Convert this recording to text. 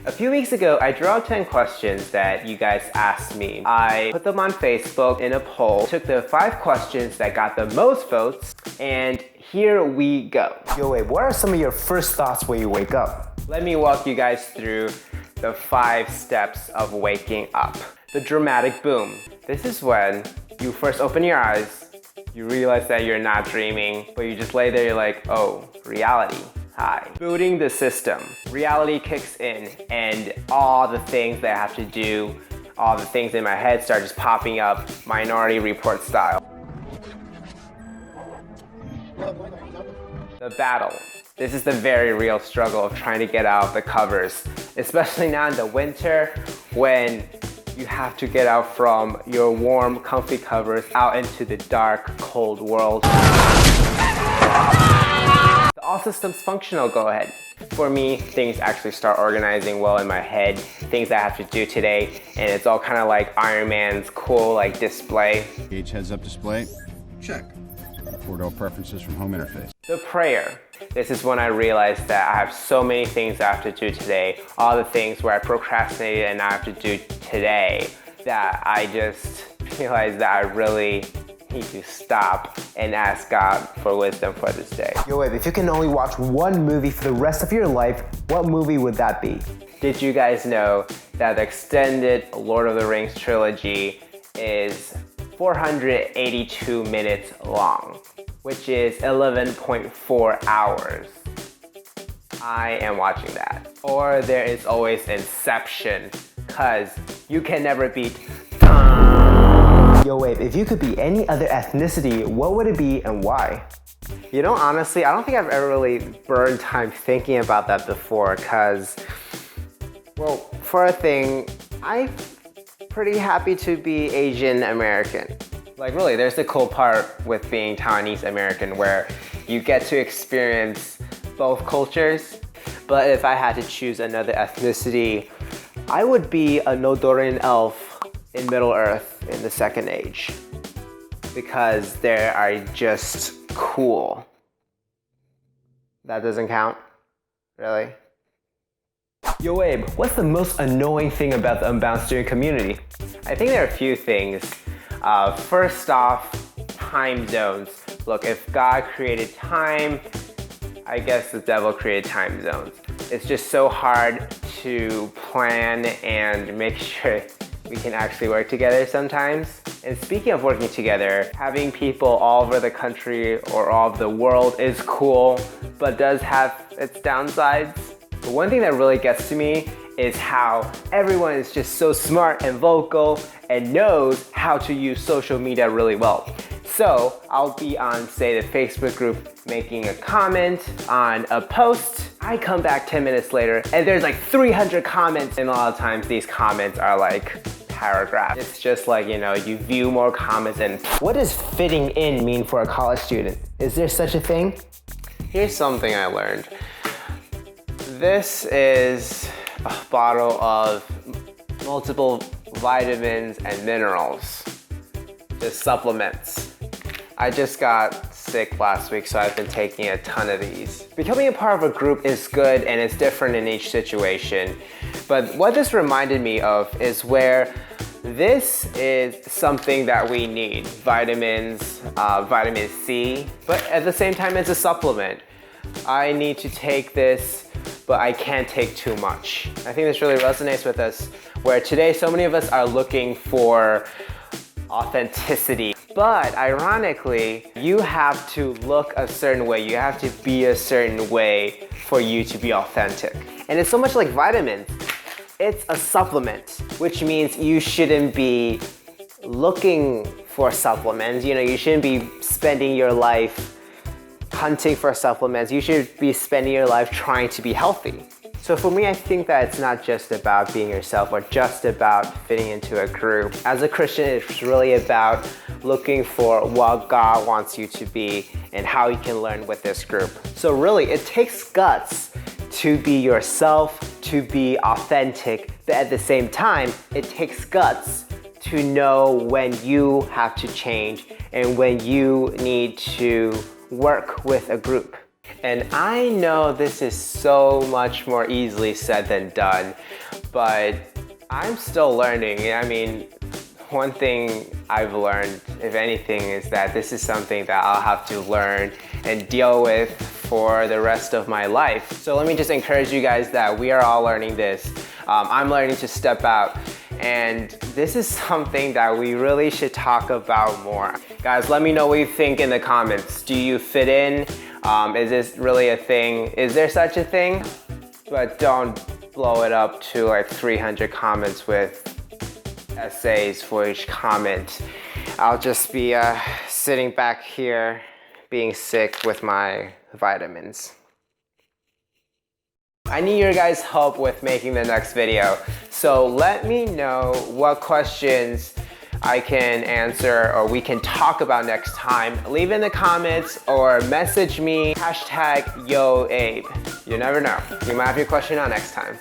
A few weeks ago, I drew out 10 questions that you guys asked me. I put them on Facebook in a poll, took the 5 questions that got the most votes, and here we go. Yo, wait, what are some of your first thoughts when you wake up? Let me walk you guys through the 5 steps of waking up. The dramatic boom. This is when you first open your eyes, you realize that you're not dreaming, but you just lay there, you're like, oh, reality. Hi. Booting the system. Reality kicks in and all the things that I have to do, all the things in my head start just popping up, Minority Report style. The battle. This is the very real struggle of trying to get out of the covers, especially now in the winter when you have to get out from your warm, comfy covers out into the dark, cold world. All systems functional, go ahead. For me, things actually start organizing well in my head, things I have to do today, and it's all kind of like Iron Man's cool like display. Gauge heads-up display, check. 4-door preferences from home interface. The prayer. This is when I realized that I have so many things I have to do today, all the things where I procrastinated and I have to do today, that I just realized that I really need to stop and ask God for wisdom for this day. Yo, wait, if you can only watch one movie for the rest of your life, what movie would that be? Did you guys know that the extended Lord of the Rings trilogy is 482 minutes long, which is 11.4 hours? I am watching that. Or there is always Inception, cause you can never beat time. Yo, wait, if you could be any other ethnicity, what would it be and why? You know, honestly, I don't think I've ever really burned time thinking about that before, cause, well, for a thing, I'm pretty happy to be Asian American. Like really, there's the cool part with being Taiwanese American where you get to experience both cultures. But if I had to choose another ethnicity, I would be a Nodoran elf in Middle Earth in the Second Age. Because they are just cool. That doesn't count? Really? Yo, Abe, what's the most annoying thing about the Unbound student community? I think there are a few things. First off, time zones. Look, if God created time, I guess the devil created time zones. It's just so hard to plan and make sure we can actually work together sometimes. And speaking of working together, having people all over the country or all over the world is cool, but does have its downsides. But one thing that really gets to me is how everyone is just so smart and vocal and knows how to use social media really well. So I'll be on, say, the Facebook group making a comment on a post. I come back 10 minutes later and there's like 300 comments, and a lot of times these comments are like paragraphs. It's just like, you know, you view more comments and... What does fitting in mean for a college student? Is there such a thing? Here's something I learned. This is a bottle of multiple vitamins and minerals, just supplements. I just got sick last week, so I've been taking a ton of these. Becoming a part of a group is good and it's different in each situation. But what this reminded me of is where this is something that we need, vitamins, vitamin C, but at the same time it's a supplement. I need to take this, but I can't take too much. I think this really resonates with us, where today so many of us are looking for authenticity. But ironically, you have to look a certain way, you have to be a certain way for you to be authentic. And it's so much like vitamins. It's a supplement, which means you shouldn't be looking for supplements. You know, you shouldn't be spending your life hunting for supplements. You should be spending your life trying to be healthy. So for me, I think that it's not just about being yourself or just about fitting into a group. As a Christian, it's really about looking for what God wants you to be and how you can learn with this group. So really, it takes guts to be yourself, to be authentic, but at the same time, it takes guts to know when you have to change and when you need to work with a group. And I know this is so much more easily said than done, but I'm still learning. I mean, one thing I've learned, if anything, is that this is something that I'll have to learn and deal with for the rest of my life. So let me just encourage you guys that we are all learning this. I'm learning to step out, and this is something that we really should talk about more. Guys, let me know what you think in the comments. Do you fit in? Is this really a thing? Is there such a thing? But don't blow it up to like 300 comments with essays for each comment. I'll just be sitting back here being sick with my vitamins. I need your guys' help with making the next video. So let me know what questions I can answer or we can talk about next time. Leave in the comments or message me, #YoAbe. You never know. You might have your question on next time.